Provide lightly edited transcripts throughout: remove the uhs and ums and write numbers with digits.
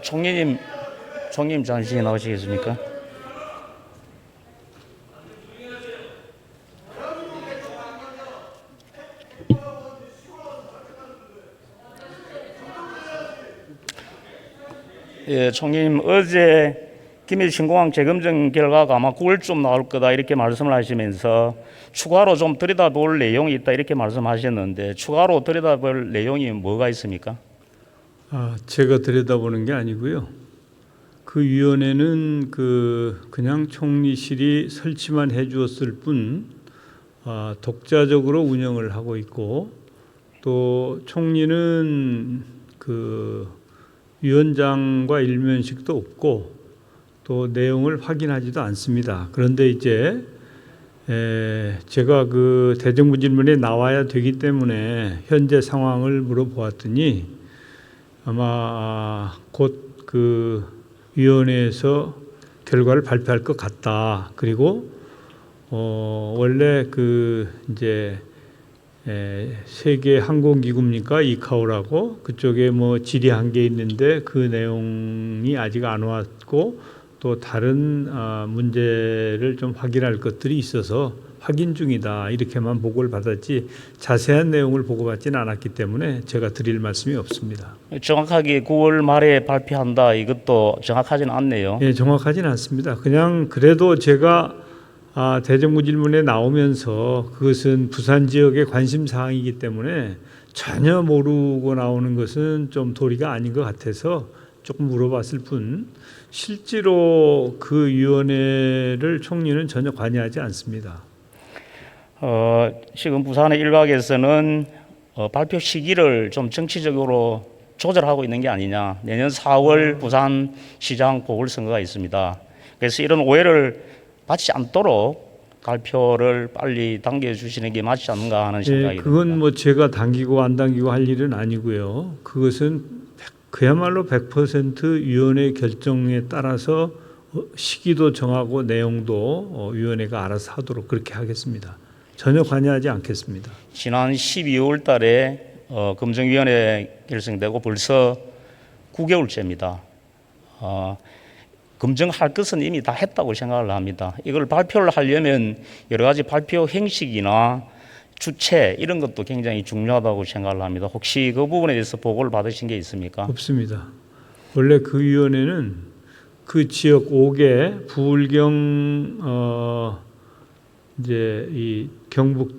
총리님 잠시 나오시겠습니까? 예, 총리님 어제 김해 신공항 재검증 결과가 아마 9월쯤 나올 거다 이렇게 말씀을 하시면서 추가로 좀 들여다볼 내용이 있다 이렇게 말씀하셨는데 추가로 들여다볼 내용이 뭐가 있습니까? 제가 들여다보는 게 아니고요. 그 위원회는 그냥 총리실이 설치만 해주었을 뿐 독자적으로 운영을 하고 있고 또 총리는 그 위원장과 일면식도 없고 또 내용을 확인하지도 않습니다. 그런데 이제 제가 그 대정부 질문에 나와야 되기 때문에 현재 상황을 물어보았더니 아마 곧 그 위원회에서 결과를 발표할 것 같다. 그리고 원래 그 이제 세계 항공기구입니까? 이카오라고 그쪽에 뭐 질의한 게 있는데 그 내용이 아직 안 왔고 또 다른 문제를 좀 확인할 것들이 있어서 확인 중이다 이렇게만 보고를 받았지 자세한 내용을 보고받지는 않았기 때문에 제가 드릴 말씀이 없습니다. 정확하게 9월 말에 발표한다 이것도 정확하지는 않네요. 예, 정확하지는 않습니다. 그냥 그래도 제가 대정부 질문에 나오면서 그것은 부산 지역의 관심 사항이기 때문에 전혀 모르고 나오는 것은 좀 도리가 아닌 것 같아서 조금 물어봤을 뿐 실제로 그 위원회를 총리는 전혀 관여하지 않습니다. 지금 부산의 일각에서는 발표 시기를 좀 정치적으로 조절하고 있는 게 아니냐. 내년 4월 부산시장 보궐선거가 있습니다. 그래서 이런 오해를 받지 않도록 발표를 빨리 당겨주시는 게 맞지 않는가 하는 생각이 듭니다. 그건 뭐 제가 당기고 안 당기고 할 일은 아니고요. 그것은 그야말로 100% 위원회 결정에 따라서 시기도 정하고 내용도 위원회가 알아서 하도록 그렇게 하겠습니다. 전혀 관여하지 않겠습니다. 지난 12월 달에 검증위원회 결성되고 벌써 9개월째입니다. 검증할 것은 이미 다 했다고 생각을 합니다. 이걸 발표를 하려면 여러 가지 발표 형식이나 주체 이런 것도 굉장히 중요하다고 생각을 합니다. 혹시 그 부분에 대해서 보고를 받으신 게 있습니까? 없습니다. 원래 그 위원회는 그 지역 5개 부울경 이제 이 경북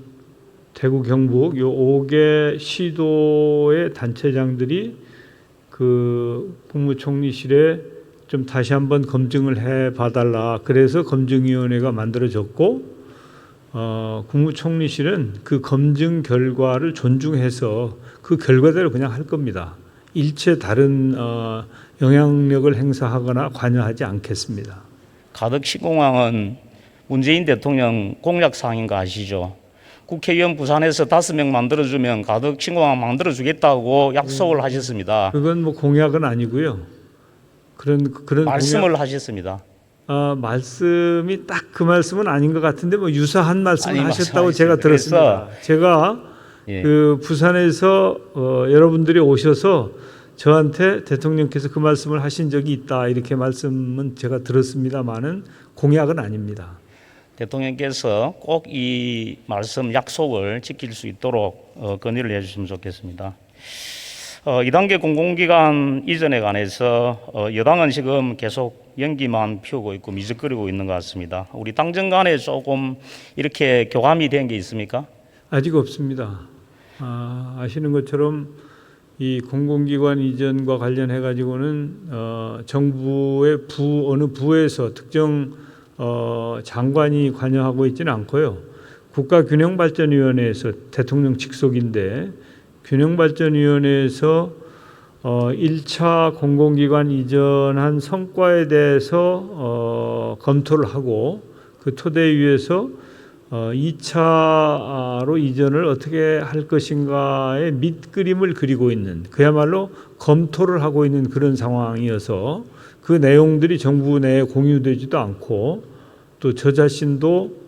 대구 경북 요 5개 시도의 단체장들이 그 국무총리실에 좀 다시 한번 검증을 해 봐달라. 그래서 검증위원회가 만들어졌고 국무총리실은 그 검증 결과를 존중해서 그 결과대로 그냥 할 겁니다. 일체 다른 영향력을 행사하거나 관여하지 않겠습니다. 가덕 신공항은 문재인 대통령 공약사항인 거 아시죠? 국회의원 부산에서 5명 만들어주면 가덕 신공항 만들어주겠다고 약속을 하셨습니다. 그건 뭐 공약은 아니고요. 그런 말씀을 하셨습니다. 말씀이 딱 그 말씀은 아닌 것 같은데 뭐 유사한 말씀을 하셨다고 제가 들었습니다. 제가 그 부산에서 여러분들이 오셔서 저한테 대통령께서 그 말씀을 하신 적이 있다 이렇게 말씀은 제가 들었습니다만은 공약은 아닙니다. 대통령께서 꼭 이 말씀 약속을 지킬 수 있도록 건의를 해주시면 좋겠습니다. 2단계 공공기관 이전에 관해서 여당은 지금 계속 연기만 피우고 있고 미적거리고 있는 것 같습니다. 우리 당정 간에 조금 이렇게 교감이 된 게 있습니까? 아직 없습니다. 아시는 것처럼 이 공공기관 이전과 관련해 가지고는 정부의 어느 부에서 특정 장관이 관여하고 있지는 않고요. 국가균형발전위원회에서 대통령 직속인데 균형발전위원회에서 1차 공공기관 이전한 성과에 대해서 검토를 하고 그 토대 위에서 2차로 이전을 어떻게 할 것인가의 밑그림을 그리고 있는 그야말로 검토를 하고 있는 그런 상황이어서 그 내용들이 정부 내에 공유되지도 않고 또 저 자신도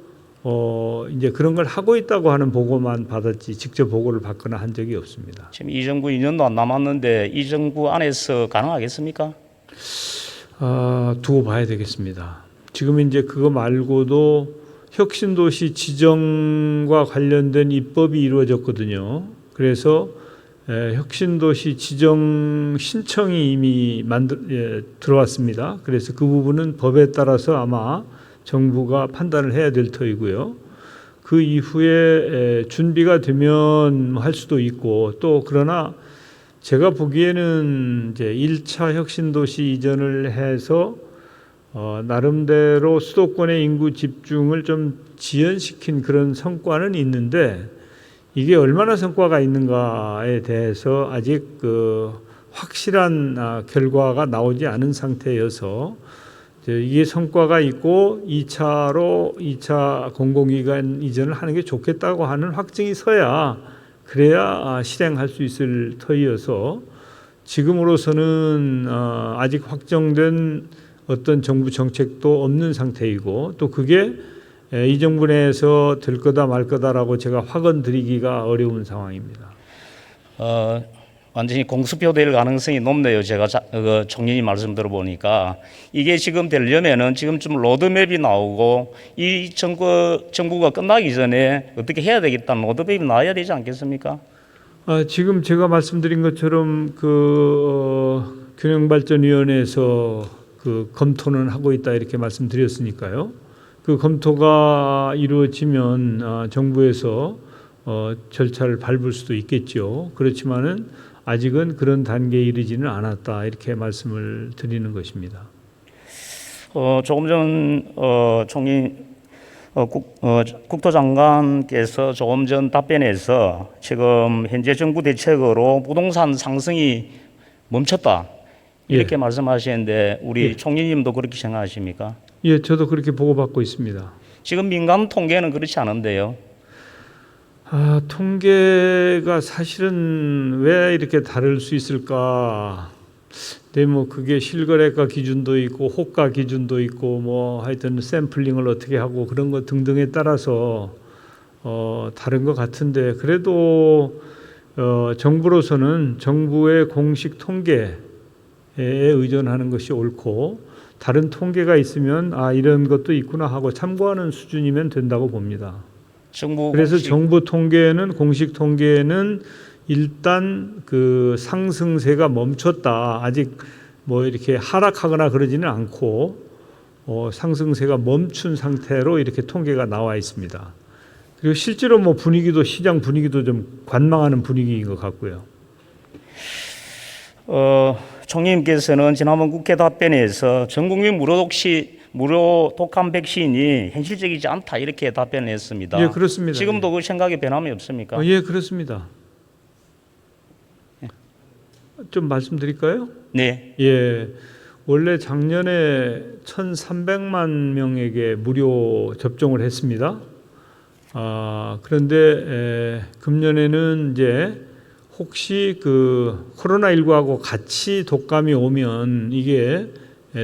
이제 그런 걸 하고 있다고 하는 보고만 받았지 직접 보고를 받거나 한 적이 없습니다. 지금 이 정부 2년도 안 남았는데 이 정부 안에서 가능하겠습니까? 두고 봐야 되겠습니다. 지금 이제 그거 말고도 혁신도시 지정과 관련된 입법이 이루어졌거든요. 그래서 혁신도시 지정 신청이 이미 들어왔습니다. 그래서 그 부분은 법에 따라서 아마 정부가 판단을 해야 될 터이고요. 그 이후에 준비가 되면 할 수도 있고 또 그러나 제가 보기에는 이제 1차 혁신도시 이전을 해서 나름대로 수도권의 인구 집중을 좀 지연시킨 그런 성과는 있는데 이게 얼마나 성과가 있는가에 대해서 아직 확실한 결과가 나오지 않은 상태여서 이게 성과가 있고 2차 공공기관 이전을 하는 게 좋겠다고 하는 확증이 서야 그래야 실행할 수 있을 터이어서 지금으로서는 아직 확정된 어떤 정부 정책도 없는 상태이고 또 그게 이 정부 내에서 될 거다 말 거다라고 제가 확언 드리기가 어려운 상황입니다. 완전히 공수표될 가능성이 높네요. 제가 총리님 말씀 들어보니까 이게 지금 되려면은 지금쯤 로드맵이 나오고 이 정부가 끝나기 전에 어떻게 해야 되겠다는 로드맵이 나와야 되지 않겠습니까? 지금 제가 말씀드린 것처럼 균형발전위원회에서 검토는 하고 있다 이렇게 말씀드렸으니까요. 그 검토가 이루어지면 정부에서 절차를 밟을 수도 있겠죠. 그렇지만은 아직은 그런 단계에 이르지는 않았다 이렇게 말씀을 드리는 것입니다. 조금 전 총리 국토장관께서 조금 전 답변에서 지금 현재 정부 대책으로 부동산 상승이 멈췄다 이렇게 말씀하시는데 우리 총리님도 그렇게 생각하십니까? 예, 저도 그렇게 보고받고 있습니다. 지금 민간 통계는 그렇지 않은데요. 통계가 사실은 왜 이렇게 다를 수 있을까? 네, 뭐 그게 실거래가 기준도 있고 호가 기준도 있고 뭐 하여튼 샘플링을 어떻게 하고 그런 것 등등에 따라서 다른 것 같은데 그래도 정부로서는 정부의 공식 통계에 의존하는 것이 옳고 다른 통계가 있으면 이런 것도 있구나 하고 참고하는 수준이면 된다고 봅니다. 그래서 정부 통계는 공식 통계는 일단 그 상승세가 멈췄다. 아직 뭐 이렇게 하락하거나 그러지는 않고 상승세가 멈춘 상태로 이렇게 통계가 나와 있습니다. 그리고 실제로 뭐 분위기도 시장 분위기도 좀 관망하는 분위기인 것 같고요. 총리님께서는 지난번 국회 답변에서 전국민 무료 독감 백신이 현실적이지 않다 이렇게 답변을 했습니다. 예, 그렇습니다. 지금도 그 생각에 변함이 없습니까? 예, 그렇습니다. 좀 말씀드릴까요? 네. 예, 원래 작년에 1,300만 명에게 무료 접종을 했습니다. 그런데 금년에는 이제 혹시 그 코로나19하고 같이 독감이 오면 이게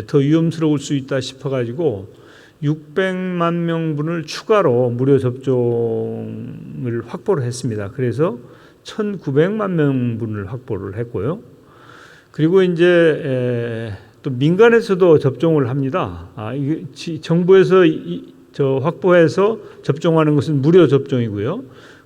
더 위험스러울 수 있다 싶어가지고 600만 명분을 추가로 무료 접종을 확보를 했습니다. 그래서 1,900만 명분을 확보를 했고요. 그리고 이제 또 민간에서도 접종을 합니다. 이게 정부에서 확보해서 접종하는 것은 무료 접종이고요.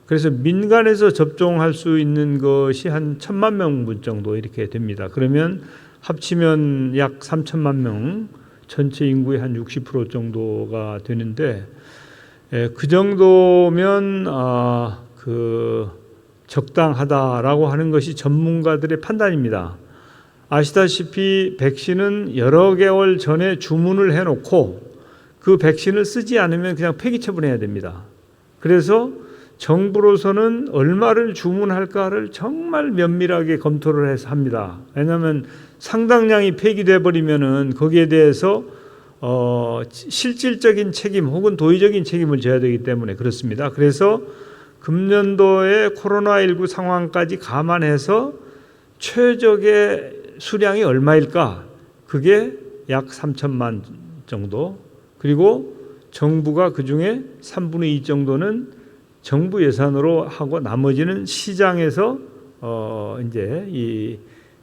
그래서 민간에서 접종할 수 있는 것이 한 1,000만 명분 정도 이렇게 됩니다. 그러면 합치면 약 3천만 명, 전체 인구의 한 60% 정도가 되는데 그 정도면 적당하다라고 하는 것이 전문가들의 판단입니다. 아시다시피 백신은 여러 개월 전에 주문을 해놓고 그 백신을 쓰지 않으면 그냥 폐기 처분해야 됩니다. 그래서 정부로서는 얼마를 주문할까를 정말 면밀하게 검토를 해서 합니다. 왜냐하면 상당량이 폐기돼 버리면은 거기에 대해서 실질적인 책임 혹은 도의적인 책임을 져야 되기 때문에 그렇습니다. 그래서 금년도의 코로나19 상황까지 감안해서 최적의 수량이 얼마일까? 그게 약 3천만 정도. 그리고 정부가 그중에 3분의 2 정도는 정부 예산으로 하고 나머지는 시장에서 이제 이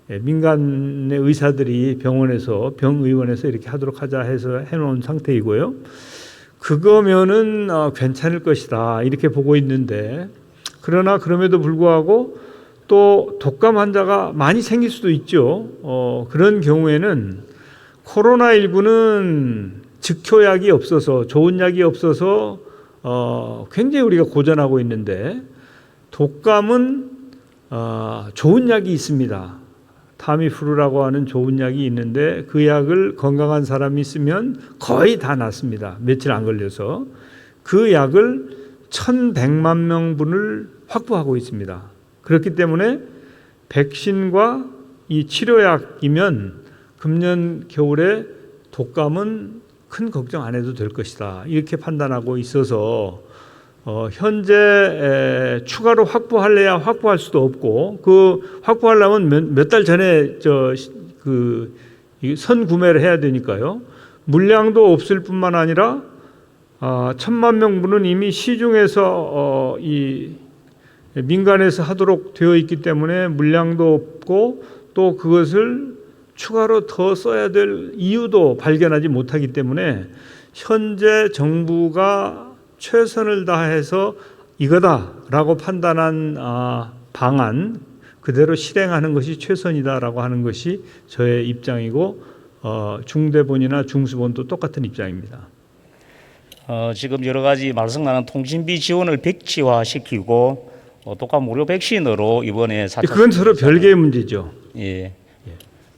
민간의 의사들이 병의원에서 이렇게 하도록 하자 해서 해놓은 상태이고요. 그거면은 괜찮을 것이다 이렇게 보고 있는데, 그러나 그럼에도 불구하고 또 독감 환자가 많이 생길 수도 있죠. 그런 경우에는 코로나19는 즉효약이 없어서, 좋은 약이 없어서 굉장히 우리가 고전하고 있는데, 독감은 좋은 약이 있습니다. 타미프루라고 하는 좋은 약이 있는데 그 약을 건강한 사람이 쓰면 거의 다 낫습니다. 며칠 안 걸려서. 그 약을 1,100만 명분을 확보하고 있습니다. 그렇기 때문에 백신과 이 치료약이면 금년 겨울에 독감은 큰 걱정 안 해도 될 것이다 이렇게 판단하고 있어서 현재 추가로 확보할래야 확보할 수도 없고, 그 확보하려면 몇 달 전에 선 구매를 해야 되니까요. 물량도 없을 뿐만 아니라 1,000만 명분은 이미 시중에서 이 민간에서 하도록 되어 있기 때문에 물량도 없고, 또 그것을 추가로 더 써야 될 이유도 발견하지 못하기 때문에 현재 정부가 최선을 다해서 이거다라고 판단한 방안 그대로 실행하는 것이 최선이다라고 하는 것이 저의 입장이고, 중대본이나 중수본도 똑같은 입장입니다. 지금 여러 가지 말씀나는 통신비 지원을 백지화시키고 독감 무료 백신으로 이번에 4차 그건 서로 별개의 문제죠. 예.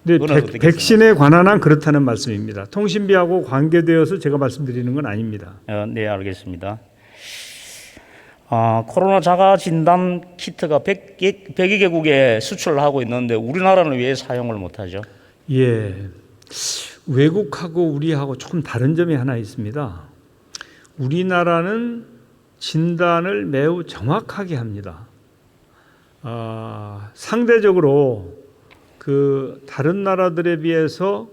근데 백신에 관한 한 그렇다는 말씀입니다. 통신비하고 관계되어서 제가 말씀드리는 건 아닙니다. 네, 알겠습니다. 코로나 자가 진단 키트가 100여 개국에 수출을 하고 있는데 우리나라는 왜 사용을 못하죠? 예, 외국하고 우리하고 조금 다른 점이 하나 있습니다. 우리나라는 진단을 매우 정확하게 합니다. 상대적으로 그 다른 나라들에 비해서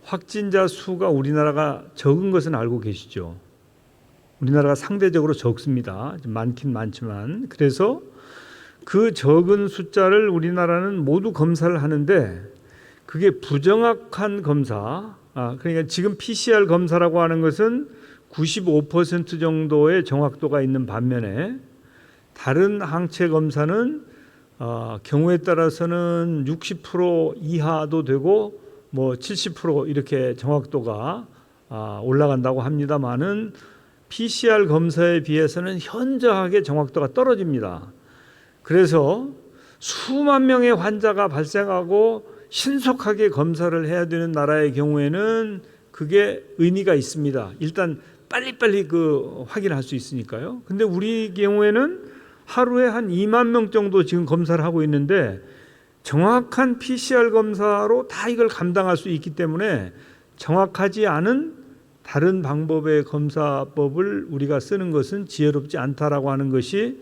확진자 수가 우리나라가 적은 것은 알고 계시죠. 우리나라가 상대적으로 적습니다. 많긴 많지만. 그래서 그 적은 숫자를 우리나라는 모두 검사를 하는데 그게 부정확한 검사, 그러니까 지금 PCR 검사라고 하는 것은 95% 정도의 정확도가 있는 반면에 다른 항체 검사는 경우에 따라서는 60% 이하도 되고 뭐 70% 이렇게 정확도가 올라간다고 합니다만은 PCR 검사에 비해서는 현저하게 정확도가 떨어집니다. 그래서 수만 명의 환자가 발생하고 신속하게 검사를 해야 되는 나라의 경우에는 그게 의미가 있습니다. 일단 빨리빨리 확인할 수 있으니까요. 근데 우리 경우에는 하루에 한 2만 명 정도 지금 검사를 하고 있는데 정확한 PCR 검사로 다 이걸 감당할 수 있기 때문에 정확하지 않은 다른 방법의 검사법을 우리가 쓰는 것은 지혜롭지 않다라고 하는 것이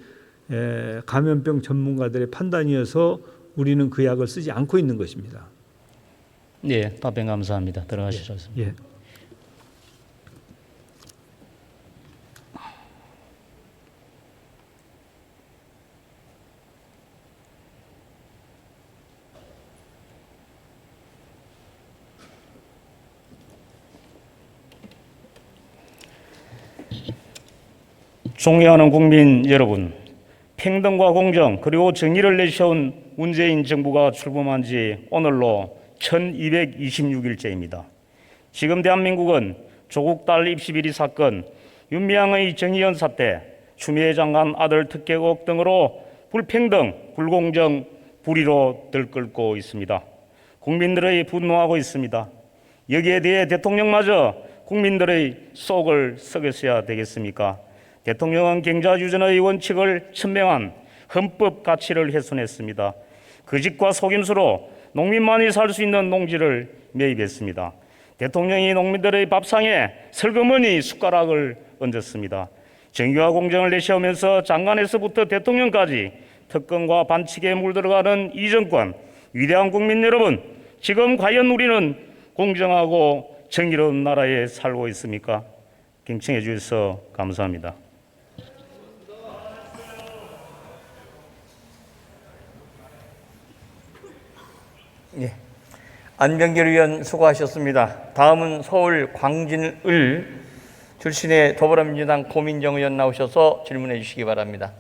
감염병 전문가들의 판단이어서 우리는 그 약을 쓰지 않고 있는 것입니다. 네, 답변 감사합니다. 들어가시죠. 예. 존경하는 국민 여러분, 평등과 공정 그리고 정의를 내세운 문재인 정부가 출범한 지 오늘로 1226일째입니다. 지금 대한민국은 조국 딸 입시 비리 사건, 윤미향의 정의연 사태, 추미애 장관 아들 특혜국 등으로 불평등, 불공정, 불의로 들끓고 있습니다. 국민들의 분노하고 있습니다. 여기에 대해 대통령마저 국민들의 속을 썩였어야 되겠습니까? 대통령은 경자유전의 원칙을 천명한 헌법 가치를 훼손했습니다. 거짓과 속임수로 농민만이 살 수 있는 농지를 매입했습니다. 대통령이 농민들의 밥상에 슬그머니 숟가락을 얹었습니다. 정의와 공정을 내세우면서 장관에서부터 대통령까지 특권과 반칙에 물들어가는 이 정권, 위대한 국민 여러분, 지금 과연 우리는 공정하고 정의로운 나라에 살고 있습니까? 경청해 주셔서 감사합니다. 예. 안병길 의원 수고하셨습니다. 다음은 서울 광진을 출신의 더불어민주당 고민정 의원 나오셔서 질문해 주시기 바랍니다.